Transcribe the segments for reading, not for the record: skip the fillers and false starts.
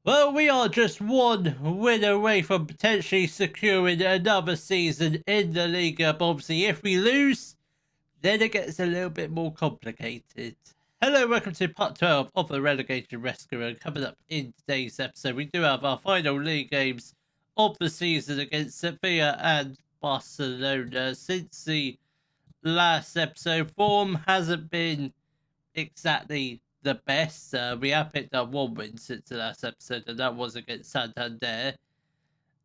Well, we are just one win away from potentially securing another season in the Liga. But obviously, if we lose, then it gets a little bit more complicated. Hello, welcome to part 12 of the Relegation Rescuer. Coming up in today's episode, we do have our final league games of the season against Sevilla and Barcelona. Since the last episode, form hasn't been exactly the best. We have picked up one win since the last episode, and that was against Santander.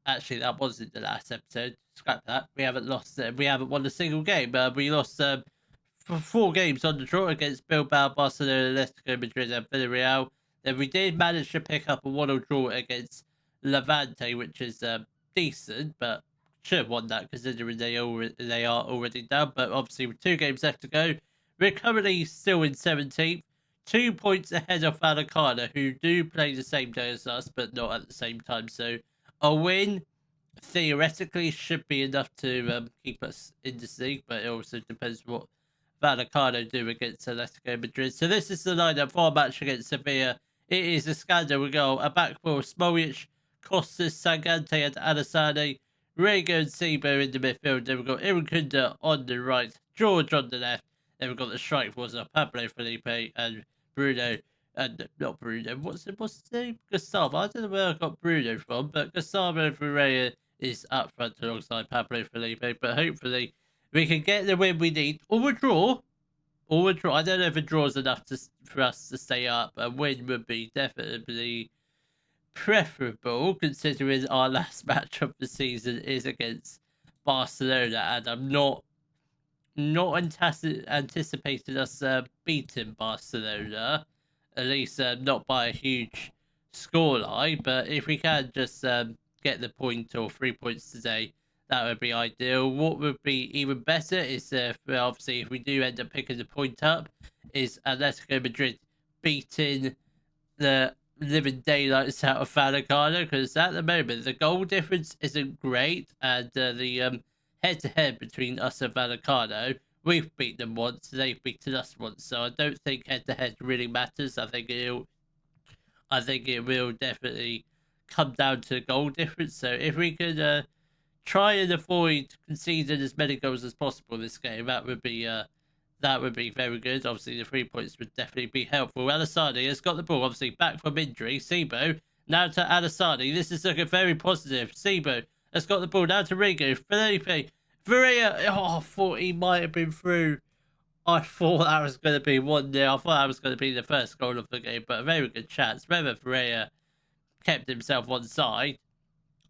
Actually, that wasn't the last episode. Scrap that. We haven't lost. We haven't won a single game. We lost for 4 games on the draw against Bilbao, Barcelona, Atletico Madrid, and Villarreal. Then we did manage to pick up a 1-1 draw against Levante, which is decent, but should have won that considering they are already down. But obviously, with 2 games left to go, we're currently still in 17th, 2 points ahead of Vallecano, who do play the same day as us, but not at the same time. So a win theoretically should be enough to keep us in the league, but it also depends what Vallecano do against Atletico Madrid. So this is the lineup for our match against Sevilla. It is a scandal goal, a back four: Smoljic, Costas, Sangante, and Alassane, Rego and Sebo in the midfield. Then we've got Irukunda on the right, George on the left. Then we've got the strike force of Pablo Felipe and Bruno, and not Bruno. What's his name? Gustavo. I don't know where I got Bruno from, but Gustavo Ferreira is up front alongside Pablo Felipe. But hopefully we can get the win we need, or a draw. Or a draw. I don't know if a draw is enough for us to stay up. A win would be definitely preferable, considering our last match of the season is against Barcelona, and I'm not anticipating us beating Barcelona, at least not by a huge scoreline. But if we can just get the point or 3 points today, that would be ideal. What would be even better is obviously if we do end up picking the point up, is Atletico Madrid beating the living daylights out of Vallecano, because at the moment the goal difference isn't great, and the head-to-head between us and Vallecano, we've beaten them once, they've beaten us once, so I don't think head-to-head really matters. I think it will definitely come down to goal difference. So if we could try and avoid conceding as many goals as possible this game, that would be very good. Obviously, the 3 points would definitely be helpful. Alassane has got the ball, obviously, back from injury. Sebo, now to Alassane. This is looking very positive. Sebo has got the ball, now to Rigo. Felipe, Varela. Oh, I thought he might have been through. I thought that was going to be 1-0. I thought that was going to be the first goal of the game, but a very good chance. Whether Varela kept himself on side,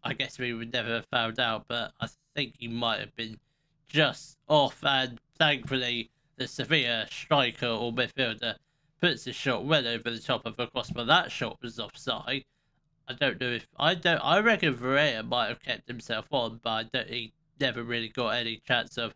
I guess we would never have found out, but I think he might have been just off, and thankfully the Sevilla striker or midfielder puts the shot well over the top of the cross, but that shot was offside. I reckon Varela might have kept himself on, but he never really got any chance of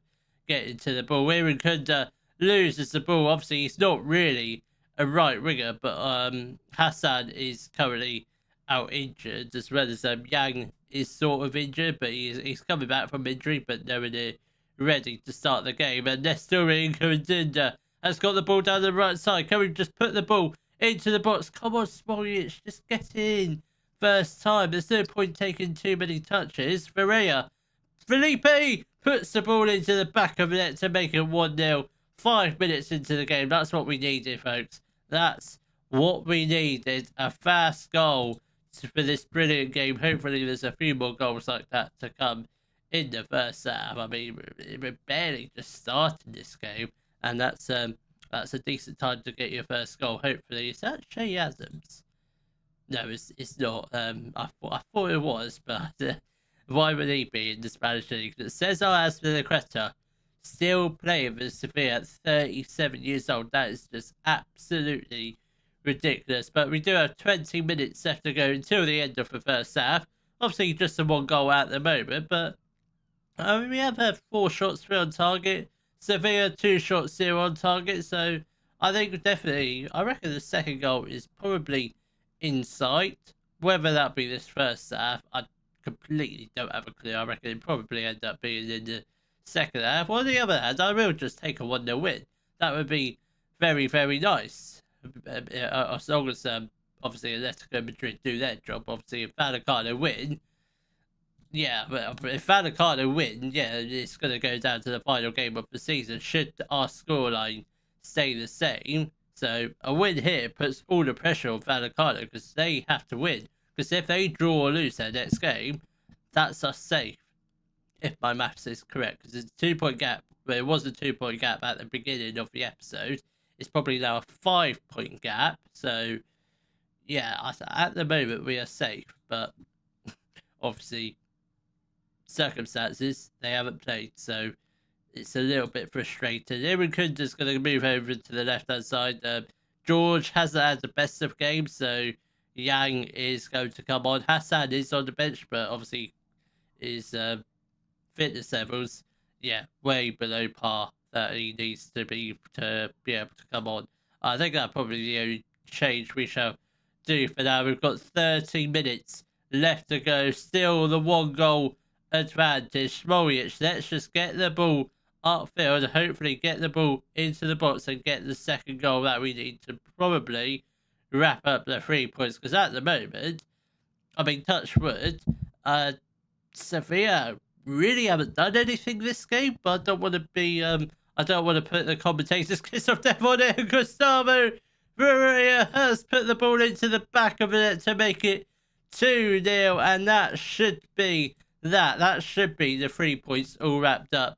getting to the ball. Irukunda loses the ball. Obviously, he's not really a right winger, but Hassan is currently out injured, as well as Yang is sort of injured, but he's coming back from injury, but nowhere near ready to start the game. And Nestor Irukunda has got the ball down the right side. Can we just put the ball into the box? Come on, Smoljic, just get in. First time. There's no point taking too many touches. Ferreira. Felipe puts the ball into the back of the net to make it 1-0. 5 minutes into the game. That's what we needed, folks. That's what we needed. A fast goal for this brilliant game. Hopefully there's a few more goals like that to come in the first half. I mean, we're barely just starting this game, and that's a decent time to get your first goal. Hopefully, is that Shay Adams? No, it's not. I thought it was, but why would he be in the Spanish league? Cesar Azpilicueta still playing for Sevilla at 37 years old. That is just absolutely ridiculous. But we do have 20 minutes left to go until the end of the first half. Obviously, just a 1 goal at the moment, but we have had 4 shots, 3 on target. Sevilla 2 shots, 0 on target. So I think definitely, I reckon the second goal is probably in sight. Whether that be this first half, I completely don't have a clue. I reckon it probably end up being in the second half. On the other hand, I will just take a 1-0 win. That would be very, very nice. As long as obviously Atletico Madrid do their job. Obviously, if Vallecano win, yeah, but if Vallecano win, yeah, it's going to go down to the final game of the season. Should our scoreline stay the same, so a win here puts all the pressure on Vallecano because they have to win. Because if they draw or lose their next game, that's us safe. If my maths is correct, because it's a 2 point gap. But it was a 2 point gap at the beginning of the episode. It's probably now a 5 point gap. So yeah, at the moment we are safe, but obviously circumstances they haven't played, so it's a little bit frustrating. Aaron Kunda's going to move over to the left hand side. George hasn't had the best of games, so Yang is going to come on. Hassan is on the bench, but obviously his fitness levels, yeah, way below par that he needs to be able to come on. I think that's probably the only change we shall do for now. We've got 30 minutes left to go. Still the 1 goal advantage. Smoljic, let's just get the ball upfield and hopefully get the ball into the box and get the second goal that we need to probably wrap up the 3 points. Because at the moment, I mean, touch wood, Sevilla really haven't done anything this game, but I don't want to be I don't want to put the commentators kiss of death on it. Gustavo Ferreira has put the ball into the back of it to make it 2-0, and that should be that should be the 3 points all wrapped up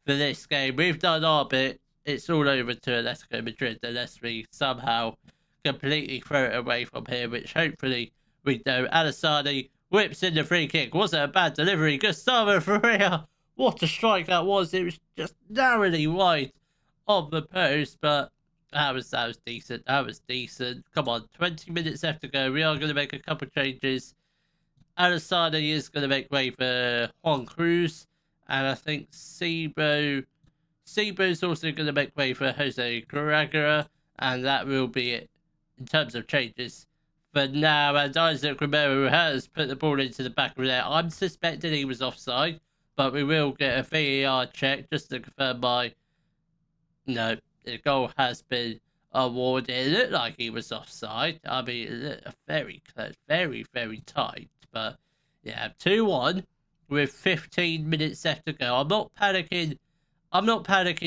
for this game. We've done our bit. It's all over to Atletico Madrid unless we somehow completely throw it away from here, which hopefully we do. Alassane whips in the free kick. Wasn't a bad delivery. Gustavo Ferreira, what a strike that was. It was just narrowly wide of the post, but that was decent. That was decent. Come on, 20 minutes left to go. We are going to make a couple changes. Alassane is going to make way for Juan Cruz, and I think Sibo's also going to make way for Jose Carragher, and that will be it in terms of changes for now. And Isaac Romero has put the ball into the back of there. I'm suspecting he was offside, but we will get a VAR check just to confirm no, the goal has been awarded. It looked like he was offside. I mean, it looked very close, very, very tight. But yeah, 2-1 with 15 minutes left to go. I'm not panicking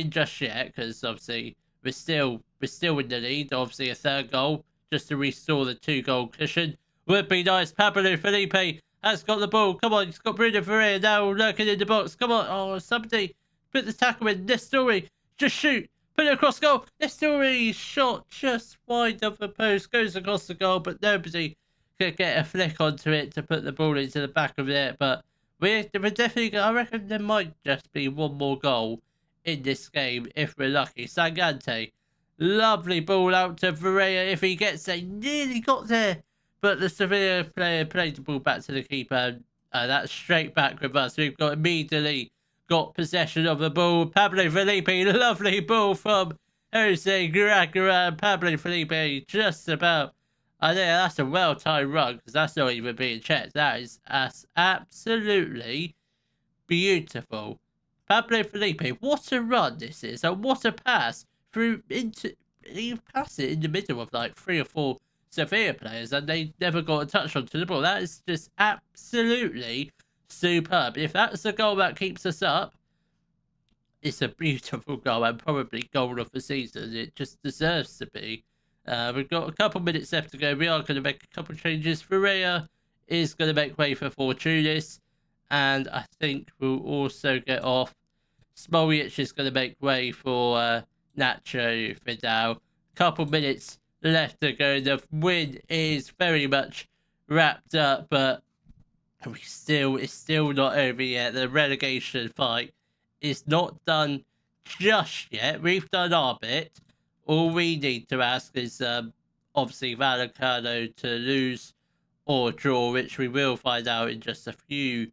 just yet because obviously we're still in the lead. Obviously, a third goal just to restore the 2-goal cushion would be nice. Pablo Felipe has got the ball. Come on, he's got Bruno Ferreira now lurking in the box. Come on, oh, somebody put the tackle in. This story, just shoot. Put it across goal. This story shot just wide of the post. Goes across the goal, but nobody could get a flick onto it to put the ball into the back of it. But we're definitely, I reckon there might just be one more goal in this game if we're lucky. Sangante, lovely ball out to Ferreira. If he gets there, nearly got there. But the Sevilla player played the ball back to the keeper. That's straight back with us. We've got immediately got possession of the ball. Pablo Felipe, lovely ball from Jose Carragher. Pablo Felipe just about, I think that's a well-timed run because that's not even being checked. That is absolutely beautiful. Pablo Felipe, what a run this is, and what a pass he passed it in the middle of like 3 or 4 Sevilla players, and they never got a touch onto the ball. That is just absolutely superb. If that's the goal that keeps us up, it's a beautiful goal and probably goal of the season. It just deserves to be. We've got a couple minutes left to go. We are going to make a couple changes. Ferreira is going to make way for Fortunis, and I think we'll also get off. Smoljic is going to make way for Nacho Vidal. Couple minutes left to go. The win is very much wrapped up, but it's still not over yet. The relegation fight is not done just yet. We've done our bit. All we need to ask is obviously Vallecano to lose or draw, which we will find out in just a few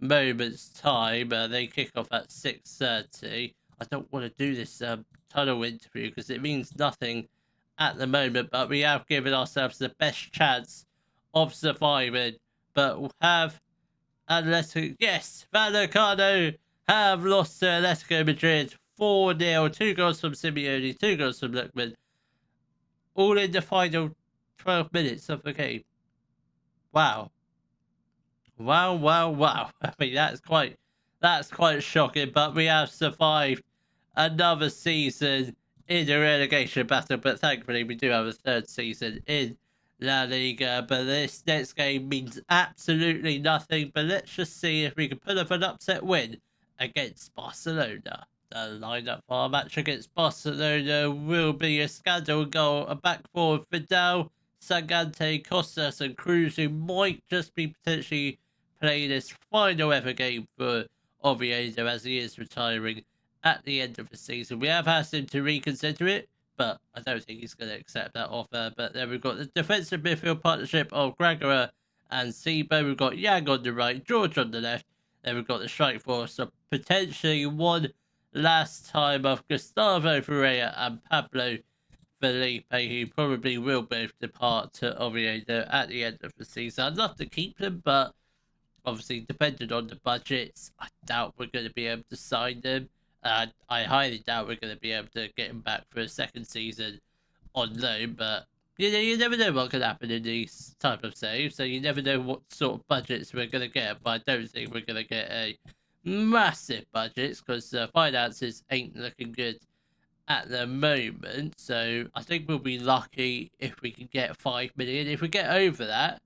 moments' time. They kick off at 6:30. I don't want to do this tunnel interview because it means nothing at the moment, but we have given ourselves the best chance of surviving. But we'll have Atletico. Yes, Vallecano have lost to Atletico Madrid 4-0. 2 goals from Simeone, 2 goals from Lookman. All in the final 12 minutes of the game. Wow. Wow. I mean, that's quite shocking, but we have survived another season in the relegation battle, but thankfully we do have a third season in La Liga, but this next game means absolutely nothing, but let's just see if we can pull off an upset win against Barcelona. The lineup for our match against Barcelona will be a scandal goal, a back four of Vidal, Sagante, Costas and Cruz, who might just be potentially playing his final ever game for Oviedo as he is retiring at the end of the season. We have asked him to reconsider it, but I don't think he's going to accept that offer. But then we've got the defensive midfield partnership of Gregoire and Sebo. We've got Yang on the right, George on the left. Then we've got the strike force of potentially one last time of Gustavo Ferreira and Pablo Felipe, who probably will both depart to Oviedo at the end of the season. I'd love to keep them, but obviously, depending on the budgets, I doubt we're going to be able to sign them. I highly doubt we're going to be able to get him back for a second season on loan, but you never know what could happen in these type of saves, so you never know what sort of budgets we're going to get, but I don't think we're going to get a massive budgets because finances ain't looking good at the moment, so I think we'll be lucky if we can get 5 million. If we get over that,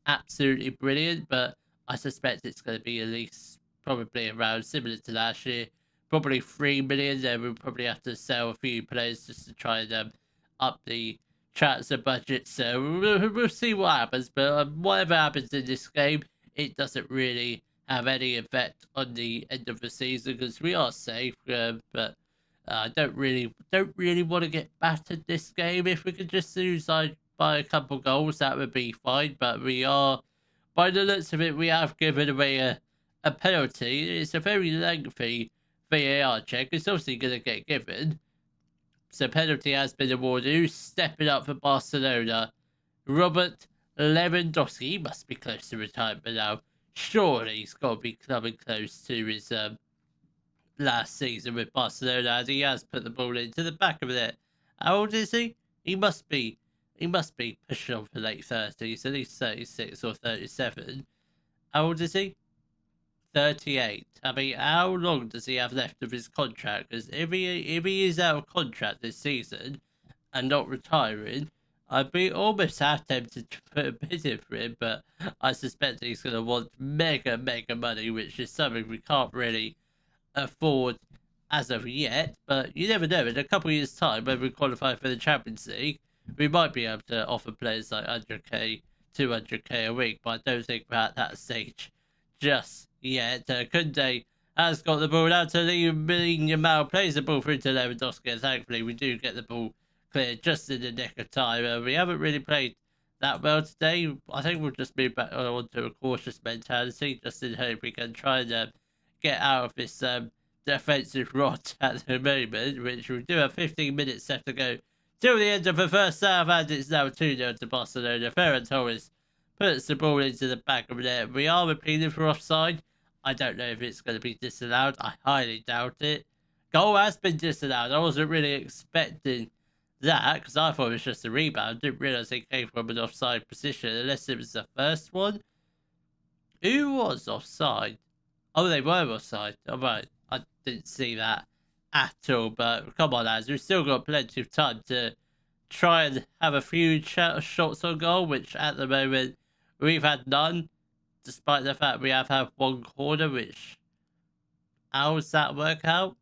absolutely brilliant, but I suspect it's going to be at least probably around similar to last year, probably 3 million. Then we'll probably have to sell a few players just to try and up the transfer budget. So we'll see what happens. But whatever happens in this game, it doesn't really have any effect on the end of the season because we are safe. But I don't really want to get battered this game. If we could just lose by a couple goals, that would be fine. But we are, by the looks of it, we have given away a penalty. It's a very lengthy VAR check. It's obviously going to get given. So penalty has been awarded. Who's stepping up for Barcelona? Robert Lewandowski. He must be close to retirement now. Surely he's got to be coming close to his last season with Barcelona, as he has put the ball into the back of it. How old is he? He must be pushing on for late 30s, at least 36 or 37. How old is he? 38. I mean, how long does he have left of his contract? Because if he is out of contract this season and not retiring, I'd be almost half tempted to put a bid in for him, but I suspect he's going to want mega money, which is something we can't really afford as of yet. But you never know. In a couple of years' time, when we qualify for the Champions League, we might be able to offer players like 100k, 200k a week, but I don't think we're at that stage just yet. Kunde has got the ball out to Lamine Yamal, plays the ball through to Lewandowski, and thankfully we do get the ball cleared just in the nick of time. We haven't really played that well today. I think we'll just move back on to a cautious mentality, just in hope we can try and get out of this defensive rot at the moment, which we do have 15 minutes left to go till the end of the first half, and it's now 2-0 to Barcelona. Ferran Torres puts the ball into the back of the net. We are appealing for offside. I don't know if it's going to be disallowed. I highly doubt it. Goal has been disallowed. I wasn't really expecting that because I thought it was just a rebound. Didn't realise it came from an offside position unless it was the first one. Who was offside? Oh, they were offside. All right. I didn't see that at all. But come on, lads. We've still got plenty of time to try and have a few shots on goal, which at the moment we've had none, despite the fact we have had one corner, which, how does that work out?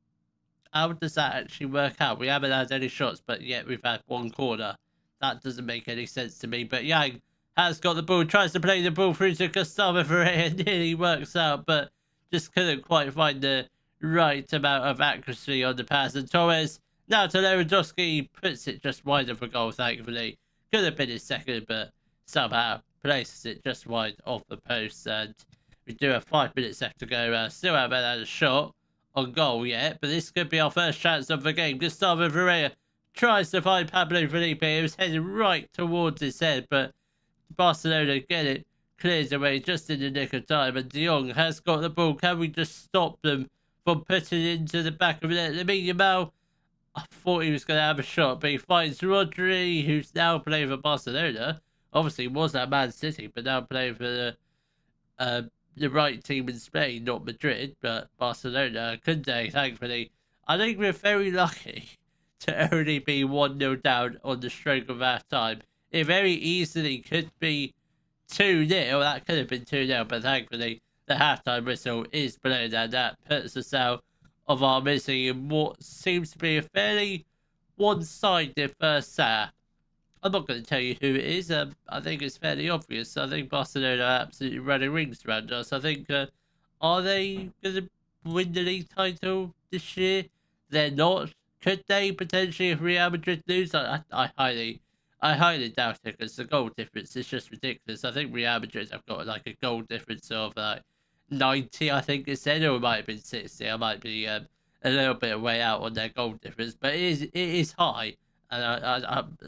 How does that actually work out? We haven't had any shots, but yet we've had one corner. That doesn't make any sense to me. But Yang has got the ball, tries to play the ball through to Gustavo Ferreira, nearly works out, but just couldn't quite find the right amount of accuracy on the pass. And Torres, now to Lewandowski, puts it just wide of a goal, thankfully. Could have been his second, but somehow places it just wide off the post. And we do have 5 minutes left to go. Still haven't had a shot on goal yet, but this could be our first chance of the game. Gustavo Ferreira tries to find Pablo Felipe. He was heading right towards his head, but Barcelona get it cleared away just in the nick of time. And De Jong has got the ball. Can we just stop them from putting it into the back of the net? Lamine Yamal I thought he was going to have a shot, but he finds Rodri, who's now playing for Barcelona. Obviously, was at Man City, but now playing for uh, the right team in Spain, not Madrid, but Barcelona. Kunde, thankfully. I think we're very lucky to only be 1-0 down on the stroke of half time. It very easily could be 2-0. That could have been 2-0, but thankfully the halftime whistle is blown, and that puts us out of our misery in what seems to be a fairly one-sided first half. I'm not going to tell you who it is. I think it's fairly obvious. I think Barcelona are absolutely running rings around us. I think, are they going to win the league title this year? They're not. Could they potentially if Real Madrid lose? I highly doubt it because the goal difference is just ridiculous. I think Real Madrid have got like a goal difference of like 90, I think it said, or it might have been 60. I might be a little bit way out on their goal difference, but it is high, and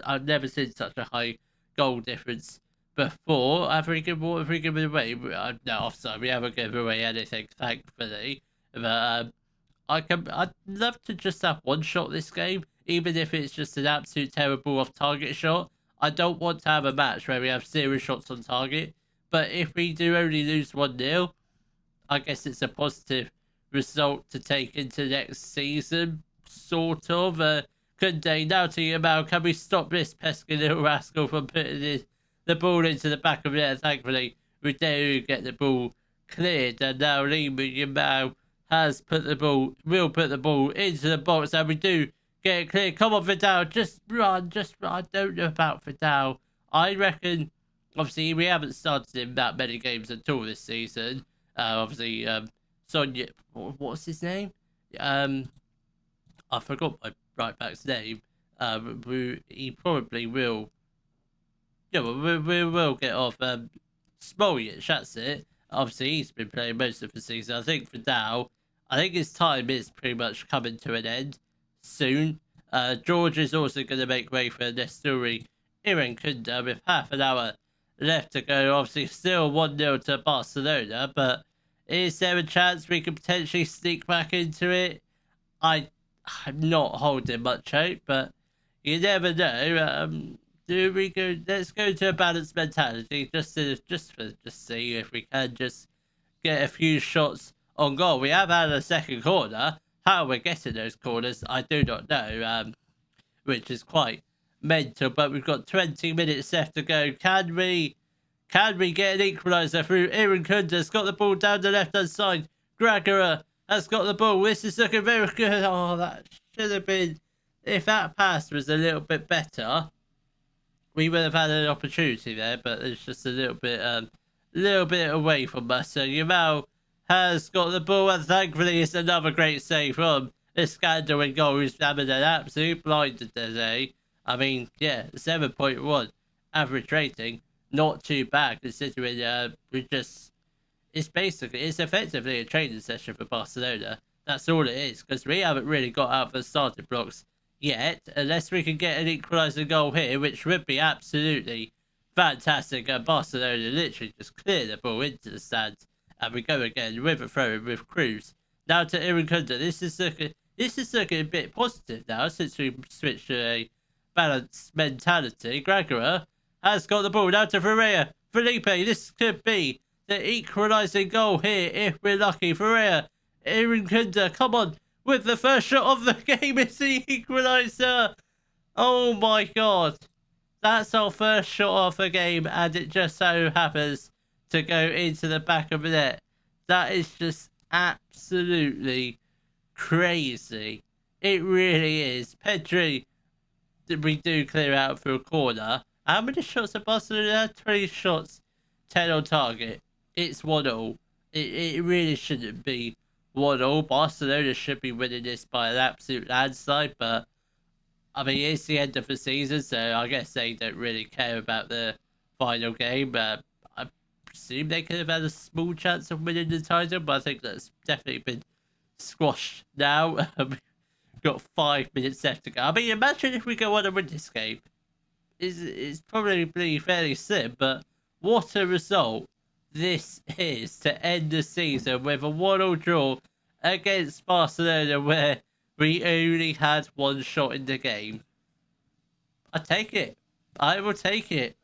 I've never seen such a high goal difference before. Have we given away? No, offside. We haven't given away anything, thankfully. But I'd love to just have one shot this game, even if it's just an absolute terrible off target shot. I don't want to have a match where we have 0 shots on target. But if we do only lose 1-0, I guess it's a positive result to take into next season, sort of. Kunde, now to you, Mal, can we stop this pesky little rascal from putting the ball into the back of the net? Thankfully, we do get the ball cleared, and now Lima Yamal has will put the ball into the box, and we do get it clear. Come on, Vidal, just run. I don't know about Vidal. I reckon, obviously, we haven't started him that many games at all this season. Obviously, Sonia, what's his name? I forgot my right back's name. He probably will. Yeah, we will get off. Smoljic, that's it. Obviously, he's been playing most of the season. I think for now, I think his time is pretty much coming to an end soon. George is also going to make way for Nestori Irankunda with half an hour left to go. Obviously, still 1-0 to Barcelona, but is there a chance we could potentially sneak back into it? I'm not holding much hope, but you never know. Do we go? Let's go to a balanced mentality, just see if we can just get a few shots on goal. We have had a second corner. How we're getting those corners, I do not know. Which is quite mental. But we've got 20 minutes left to go. Can we get an equaliser through? Irankunda's got the ball down the left-hand side. Gregory has got the ball. This is looking very good. Oh, that should have been... If that pass was a little bit better, we would have had an opportunity there, but it's just a little bit away from us. So Yamal has got the ball, and thankfully it's another great save from Iskander in goal, who's having an absolute blinder today. I mean, yeah, 7.1 average rating. Not too bad considering it's effectively a training session for Barcelona. That's all it is, because we haven't really got out of the starting blocks yet, unless we can get an equaliser goal here, which would be absolutely fantastic. And Barcelona literally just clear the ball into the stands, and we go again with a throw with Cruz. Now to Irankunda. This is looking a bit positive now since we switched to a balanced mentality. Gregory has got the ball now to Ferreira. Felipe, this could be the equalising goal here if we're lucky. Ferreira, Irankunda, come on, with the first shot of the game. It's the equaliser. Oh my god. That's our first shot of the game, and it just so happens to go into the back of the net. That is just absolutely crazy. It really is. Pedri, we do clear out for a corner. How many shots have Barcelona had? 20 shots, 10 on target. It's 1-1. It really shouldn't be 1-1. Barcelona should be winning this by an absolute landslide, but I mean, it's the end of the season, so I guess they don't really care about the final game. I presume they could have had a small chance of winning the title, but I think that's definitely been squashed now. We've got 5 minutes left to go. I mean, imagine if we go on and win this game. It's probably fairly slim, but what a result this is to end the season with a 1-1 draw against Barcelona, where We only had one shot in the game. I take it. I will take it.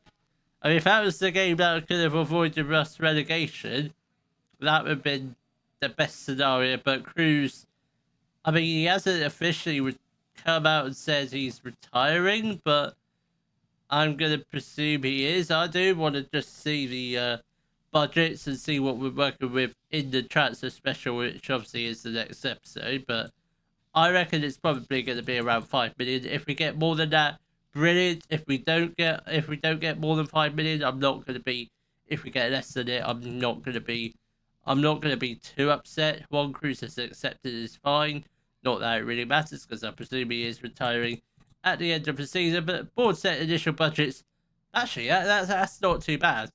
I mean, if that was the game that could have avoided us relegation, that would have been the best scenario. But Cruz, I mean, he hasn't officially come out and said he's retiring, but I'm going to presume he is. I do want to just see the budgets and see what we're working with in the transfer special, which obviously is the next episode. But I reckon it's probably going to be around 5 million. If we get more than that, brilliant. If we don't get more than 5 million, I'm not going to be. If we get less than it, I'm not going to be. I'm not going to be too upset. Juan Cruz has accepted is fine. Not that it really matters because I presume he is retiring at the end of the season. But board set initial budgets. Actually, that's not too bad.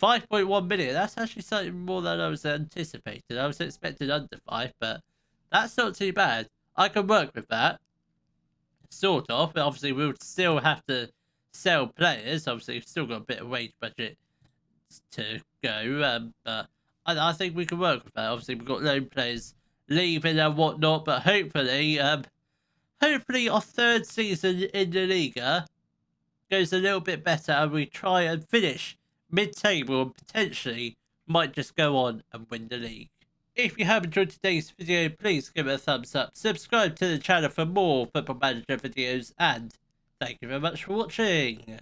5.1 million. That's actually something more than I was anticipating. I was expecting under 5, but that's not too bad. I can work with that, sort of. But obviously, we'll still have to sell players. Obviously, we've still got a bit of wage budget to go. But I think we can work with that. Obviously, we've got loan players leaving and whatnot. But hopefully our third season in the Liga goes a little bit better, and we try and finish mid-table and potentially might just go on and win the league. If you have enjoyed today's video, please give it a thumbs up, subscribe to the channel for more Football Manager videos, and thank you very much for watching.